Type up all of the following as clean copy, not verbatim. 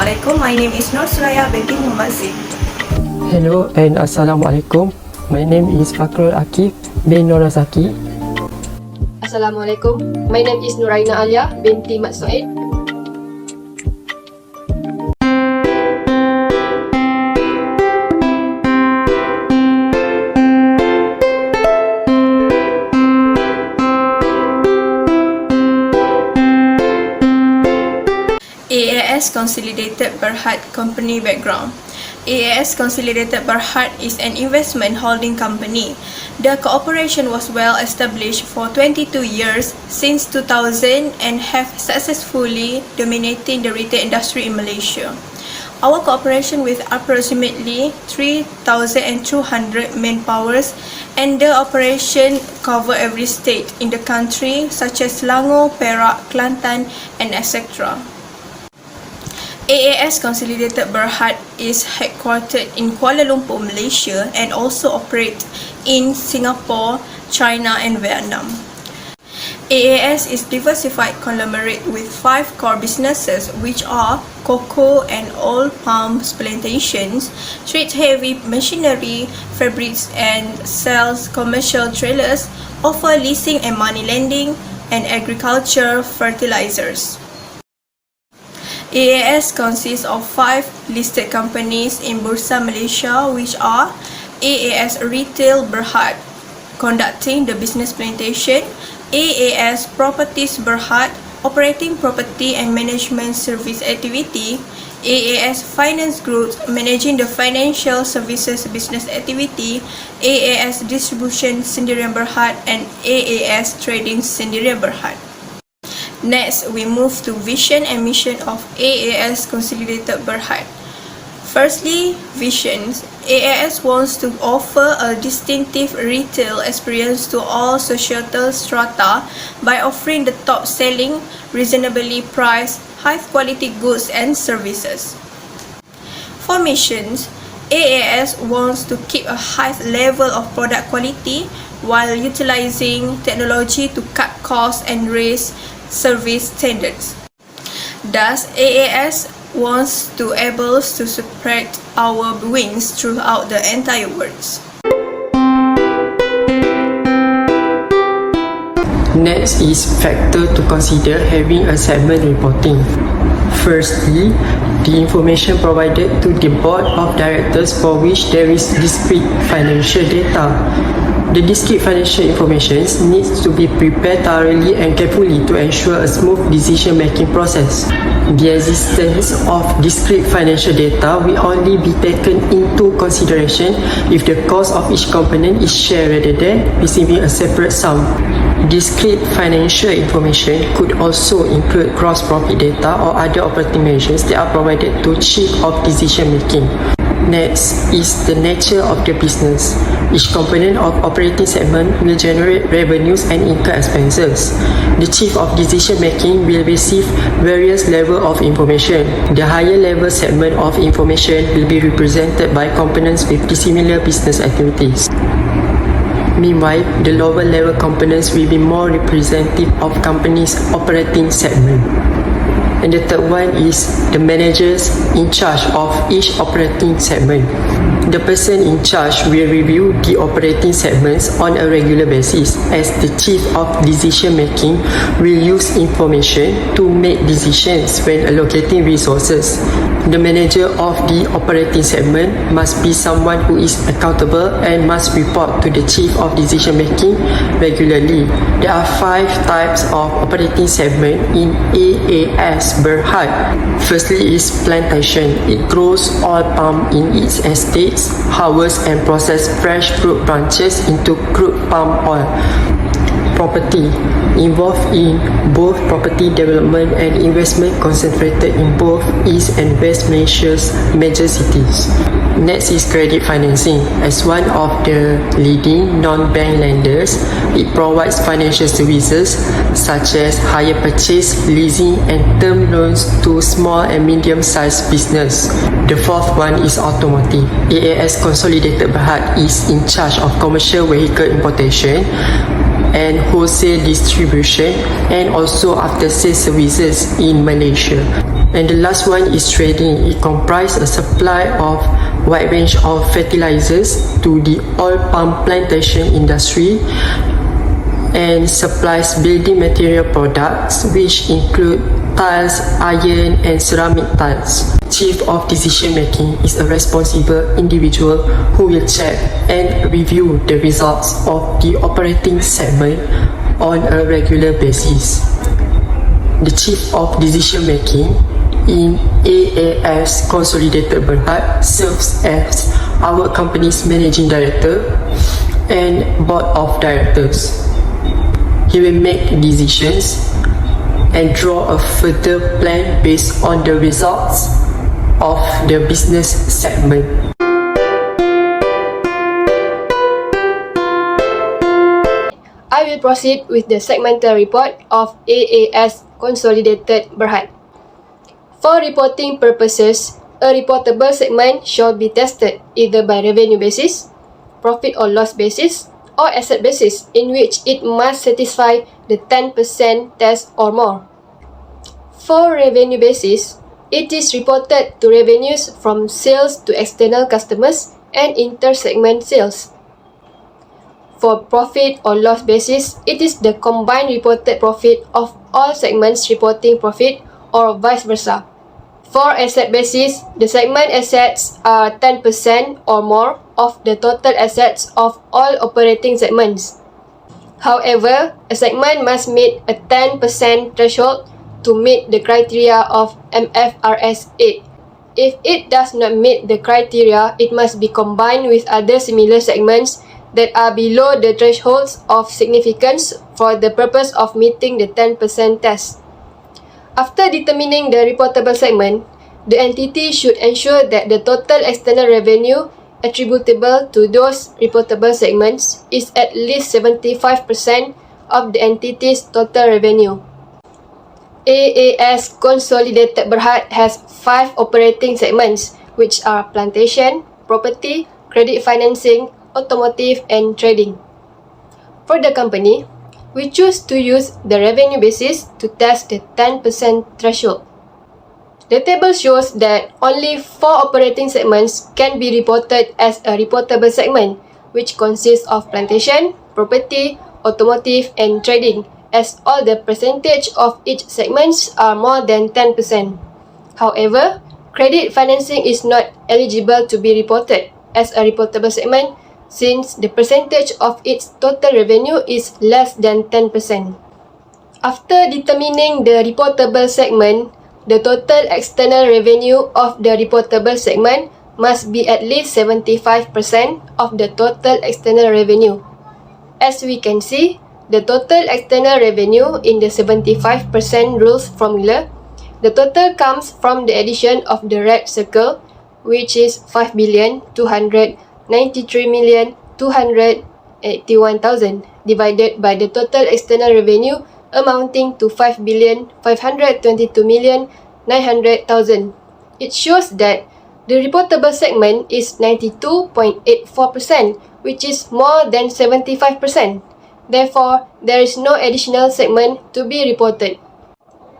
Assalamualaikum. My name is Suraya Binti Zain. Hello and Assalamualaikum. My name is Fakhrul Akif bin Norazaki. Assalamualaikum. My name is Nuraina Alia, Binti Soid. AAS Consolidated Berhad Company Background. AAS Consolidated Berhad is an investment holding company. The cooperation was well established for 22 years since 2000 and have successfully dominating the retail industry in Malaysia. Our cooperation with approximately 3,200 manpowers and the operation cover every state in the country such as Selangor, Perak, Kelantan and etc. AAS Consolidated Berhad is headquartered in Kuala Lumpur, Malaysia and also operates in Singapore, China and Vietnam. AAS is diversified conglomerate with 5 core businesses which are cocoa and oil palm plantations, street heavy machinery, fabrics and sells commercial trailers, offer leasing and money lending, and agriculture fertilizers. AAS consists of 5 listed companies in Bursa Malaysia which are AAS Retail Berhad, conducting the business plantation, AAS Properties Berhad, operating property and management service activity, AAS Finance Group, managing the financial services business activity, AAS Distribution Sendirian Berhad and AAS Trading Sendirian Berhad. Next, we move to vision and mission of AAS Consolidated Berhad. Firstly, visions. AAS wants to offer a distinctive retail experience to all societal strata by offering the top-selling, reasonably priced, high-quality goods and services. For missions, AAS wants to keep a high level of product quality while utilizing technology to cut costs and raise service standards. Thus, AAS wants to able to spread our wings throughout the entire world. Next is factor to consider having a segment reporting. Firstly, the information provided to the board of directors for which there is discrete financial data. The discrete financial information needs to be prepared thoroughly and carefully to ensure a smooth decision-making process. The existence of discrete financial data will only be taken into consideration if the cost of each component is shared rather than receiving a separate sum. Discrete financial information could also include gross profit data or other operating measures that are provided to chief of decision-making. Next is the nature of the business. Each component of operating segment will generate revenues and incur expenses. The chief of decision making will receive various levels of information. The higher level segment of information will be represented by components with dissimilar business activities. Meanwhile, the lower level components will be more representative of company's operating segment. And the third one is the managers in charge of each operating segment. The person in charge will review the operating segments on a regular basis as the chief of decision making will use information to make decisions when allocating resources. The manager of the operating segment must be someone who is accountable and must report to the chief of decision making regularly. There are 5 types of operating segment in AAS Berhad. Firstly is plantation. It grows oil palm in its estates, harvests and processes fresh fruit branches into crude palm oil. Property, involved in both property development and investment, concentrated in both East and West Malaysia's major cities. Next is credit financing. As one of the leading non-bank lenders, it provides financial services such as hire purchase, leasing and term loans to small and medium-sized business. The fourth one is automotive. AAS Consolidated Berhad is in charge of commercial vehicle importation and wholesale distribution and also after-sales services in Malaysia. And the last one is trading. It comprises a supply of wide range of fertilizers to the oil palm plantation industry and supplies building material products which include tiles, iron and ceramic tiles. Chief of Decision Making is a responsible individual who will check and review the results of the operating segment on a regular basis. The Chief of Decision Making in AAS Consolidated Berhad serves as our company's Managing Director and Board of Directors. He will make decisions and draw a further plan based on the results of the business segment. I will proceed with the segmental report of AAS Consolidated Berhad. For reporting purposes, a reportable segment shall be tested either by revenue basis, profit or loss basis, or asset basis in which it must satisfy the 10% test or more. For revenue basis, it is reported to revenues from sales to external customers and inter-segment sales. For profit or loss basis, it is the combined reported profit of all segments reporting profit or vice versa. For asset basis, the segment assets are 10% or more of the total assets of all operating segments. However, a segment must meet a 10% threshold to meet the criteria of Mfrs 8. If it does not meet the criteria, it must be combined with other similar segments that are below the thresholds of significance for the purpose of meeting the 10% test. After determining the reportable segment, the entity should ensure that the total external revenue attributable to those reportable segments is at least 75% of the entity's total revenue. AAS Consolidated Berhad has 5 operating segments, which are plantation, property, credit financing, automotive, and trading. For the company, we choose to use the revenue basis to test the 10% threshold. The table shows that only 4 operating segments can be reported as a reportable segment, which consists of plantation, property, automotive, and trading, as all the percentage of each segments are more than 10%. However, credit financing is not eligible to be reported as a reportable segment since the percentage of its total revenue is less than 10%. After determining the reportable segment, the total external revenue of the reportable segment must be at least 75% of the total external revenue. As we can see, the total external revenue in the 75% rules formula, the total comes from the addition of the red circle, which is 5,293,281,000 divided by the total external revenue amounting to 5,522,900,000. It shows that the reportable segment is 92.84%, which is more than 75%. Therefore, there is no additional segment to be reported.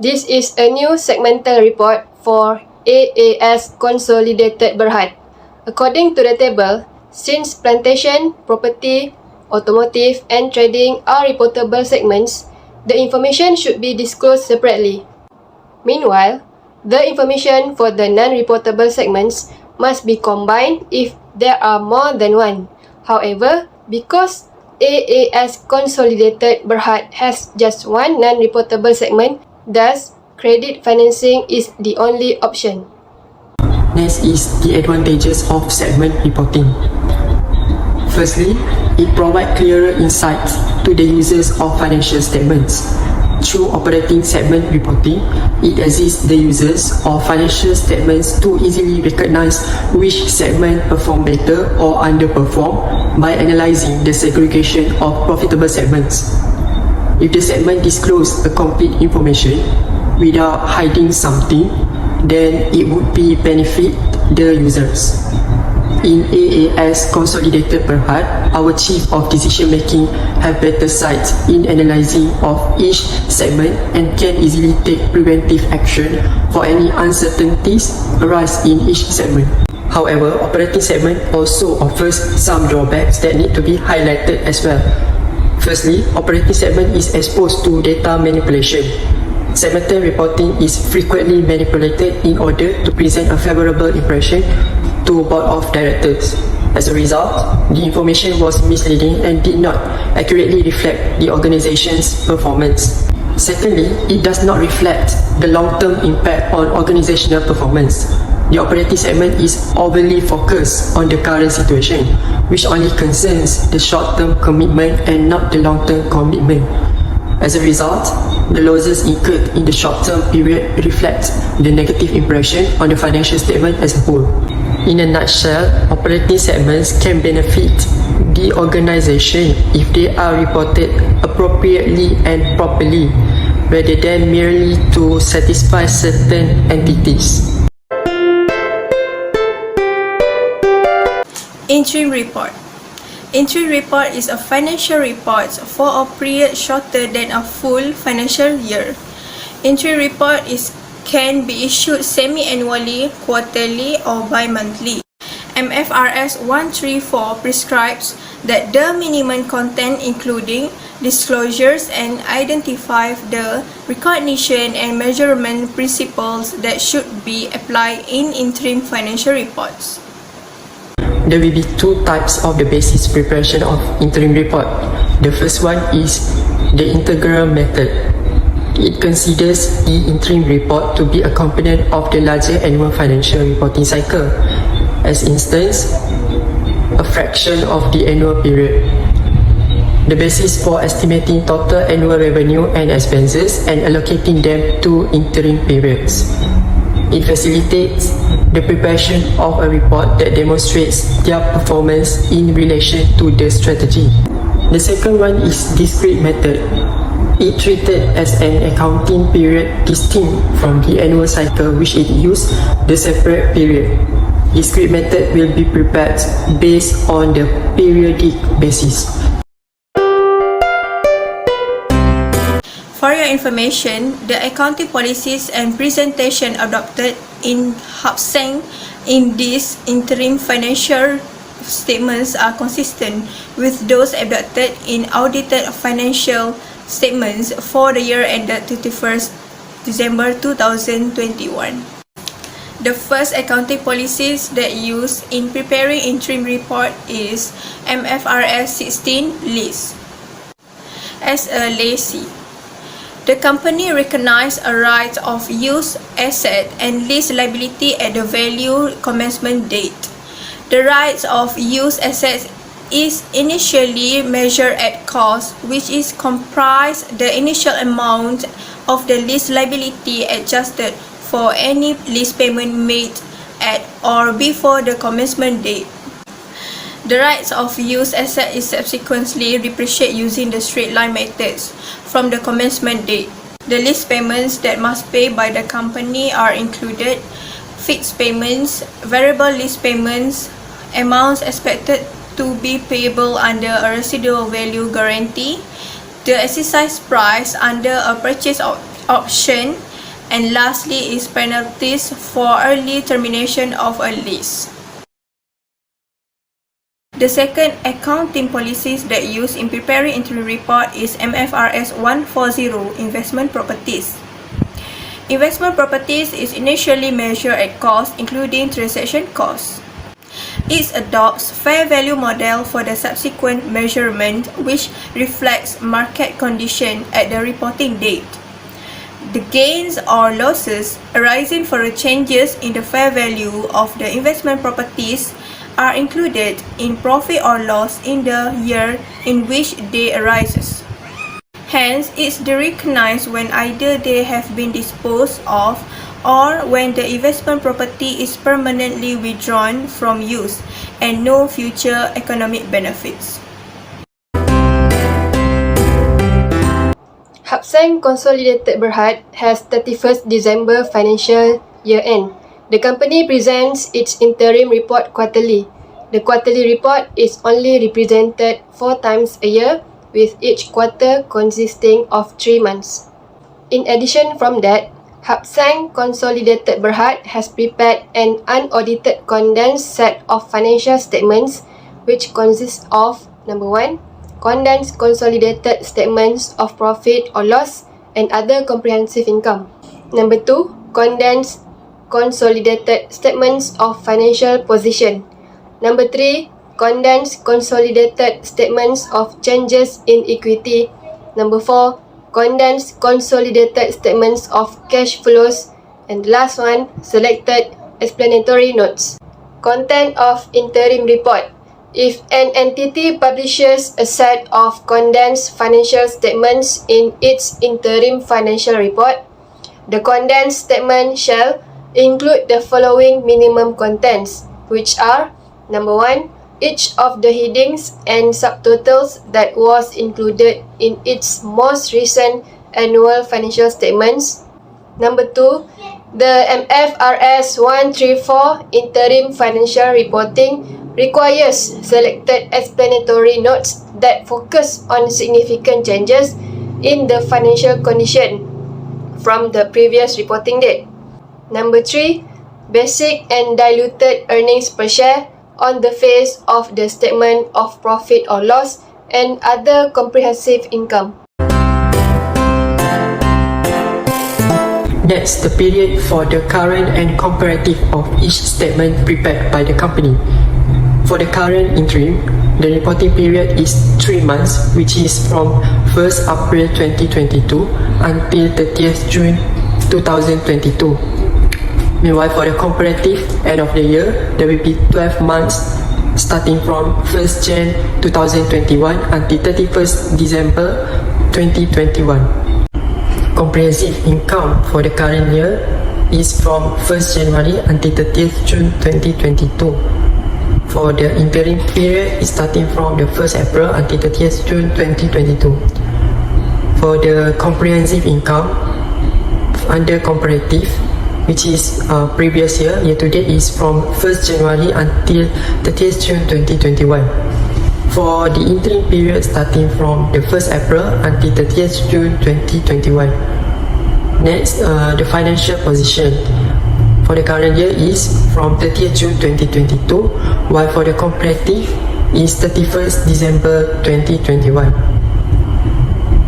This is a new segmental report for AAS Consolidated Berhad. According to the table, since plantation, property, automotive, and trading are reportable segments, the information should be disclosed separately. Meanwhile, the information for the non-reportable segments must be combined if there are more than one. However, because AAS Consolidated Berhad has just one non-reportable segment, thus, credit financing is the only option. Next is the advantages of segment reporting. Firstly, it provides clearer insights to the users of financial statements. Through operating segment reporting, it assists the users of financial statements to easily recognize which segment perform better or underperform by analyzing the segregation of profitable segments. If the segment discloses a complete information without hiding something, then it would be benefit the users. in AAS Consolidated Berhad, our Chief of Decision Making have better sight in analysing of each segment and can easily take preventive action for any uncertainties arise in each segment. However, operating segment also offers some drawbacks that need to be highlighted as well. Firstly, operating segment is exposed to data manipulation. Segmental reporting is frequently manipulated in order to present a favourable impression to board of directors. As a result, the information was misleading and did not accurately reflect the organization's performance. Secondly, it does not reflect the long-term impact on organizational performance. The operating segment is overly focused on the current situation, which only concerns the short-term commitment and not the long-term commitment. As a result, the losses incurred in the short-term period reflect the negative impression on the financial statement as a whole. In a nutshell, operating segments can benefit the organization if they are reported appropriately and properly, rather than merely to satisfy certain entities. Interim report. Interim report is a financial report for a period shorter than a full financial year. Interim report can be issued semi-annually, quarterly, or bi-monthly. Mfrs 134 prescribes that the minimum content including disclosures and identify the recognition and measurement principles that should be applied in interim financial reports. There will be two types of the basis preparation of interim report. The first one is the integral method. It considers the interim report to be a component of the larger annual financial reporting cycle. As instance, a fraction of the annual period. The basis for estimating total annual revenue and expenses and allocating them to interim periods. It facilitates the preparation of a report that demonstrates their performance in relation to the strategy. The second one is discrete method. It treated as an accounting period distinct from the annual cycle which it used the separate period. Discrete method will be prepared based on the periodic basis. For your information, the accounting policies and presentation adopted in Hapseng in these interim financial statements are consistent with those adopted in audited financial statements for the year ended 31st December 2021. The first accounting policies that used in preparing interim report is Mfrs 16 lease. As a lessee, the company recognized a right of use asset and lease liability at the value commencement date. The rights of use assets is initially measured at cost, which is comprised the initial amount of the lease liability adjusted for any lease payment made at or before the commencement date. The rights of use asset is subsequently depreciated using the straight line methods from the commencement date. The lease payments that must pay by the company are included fixed payments, variable lease payments, amounts expected to be payable under a residual value guarantee, the exercise price under a purchase option, and lastly is penalties for early termination of a lease. The second accounting policies that used in preparing interim report is Mfrs 140 investment properties. Investment properties is initially measured at cost including transaction costs. It adopts fair value model for the subsequent measurement which reflects market condition at the reporting date. The gains or losses arising from the changes in the fair value of the investment properties are included in profit or loss in the year in which they arises. Hence, it's recognized when either they have been disposed of or when the investment property is permanently withdrawn from use and no future economic benefits. Hapseng Consolidated Berhad has 31st December financial year end. The company presents its interim report quarterly. The quarterly report is only represented 4 times a year, with each quarter consisting of 3 months. In addition from that, Hapsang Consolidated Berhad has prepared an unaudited condensed set of financial statements which consists of number 1, condensed consolidated statements of profit or loss and other comprehensive income. Number 2, condensed consolidated statements of financial position. Number 3, condensed consolidated statements of changes in equity. Number 4, condensed consolidated statements of cash flows. And the last one, selected explanatory notes. Content of interim report. If an entity publishes a set of condensed financial statements in its interim financial report, the condensed statement shall include the following minimum contents, which are number 1, each of the headings and subtotals that was included in its most recent annual financial statements. Number 2, the Mfrs 134 interim financial reporting requires selected explanatory notes that focus on significant changes in the financial condition from the previous reporting date. Number 3, basic and diluted earnings per share on the face of the statement of profit or loss and other comprehensive income. Next, the period for the current and comparative of each statement prepared by the company. For the current interim, the reporting period is 3 months, which is from 1st April 2022 until 30th June 2022. Meanwhile, for the comparative end of the year, there will be 12 months starting from 1st Jan 2021 until 31st December 2021. Comprehensive income for the current year is from 1st January until 30th June 2022. For the interim period is starting from the 1st April until 30th June 2022. For the comprehensive income under comparative, which is previous year to date, is from 1st January until 30th June 2021. For the interim period starting from the 1st April until 30th June 2021. Next, the financial position for the current year is from 30th June 2022, while for the comparative is 31st December 2021.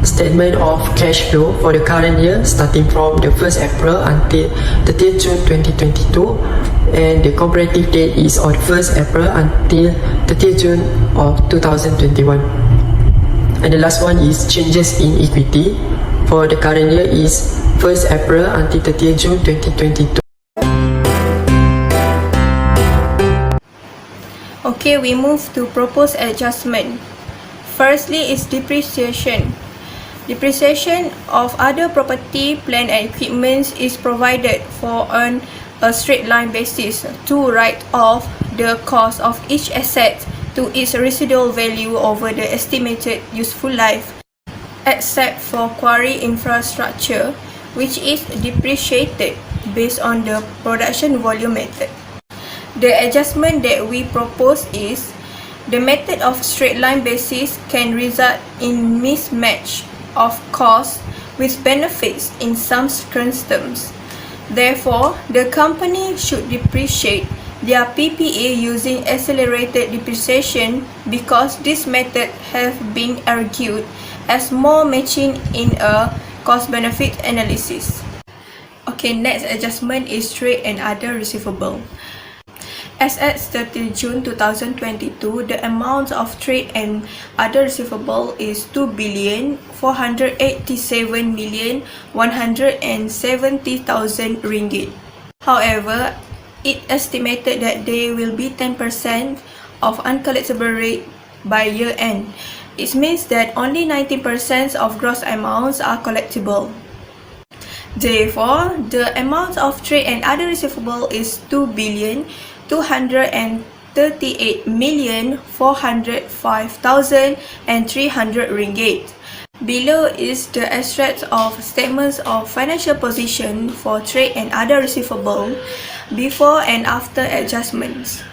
Statement of cash flow for the current year starting from the 1st April until 30th June 2022, and the comparative date is on 1st April until 30th June of 2021. And the last one is changes in equity for the current year is 1st April until 30th June 2022. Okay, we move to proposed adjustment. Firstly is depreciation. Depreciation of other property, plant and equipment is provided for on a straight line basis to write off the cost of each asset to its residual value over the estimated useful life, except for quarry infrastructure, which is depreciated based on the production volume method. The adjustment that we propose is the method of straight line basis can result in mismatch of costs with benefits in some circumstances. Therefore, the company should depreciate their PPA using accelerated depreciation because this method has been argued as more matching in a cost-benefit analysis. Okay, next adjustment is trade and other receivable. As at 30 June 2022, the amount of trade and other receivable is 2,487,170,000 ringgit. However, it estimated that there will be 10% of uncollectible rate by year end. It means that only 19% of gross amounts are collectible. Therefore, the amount of trade and other receivable is 2,238,405,300 ringgit. Below is the extract of statements of financial position for trade and other receivable before and after adjustments.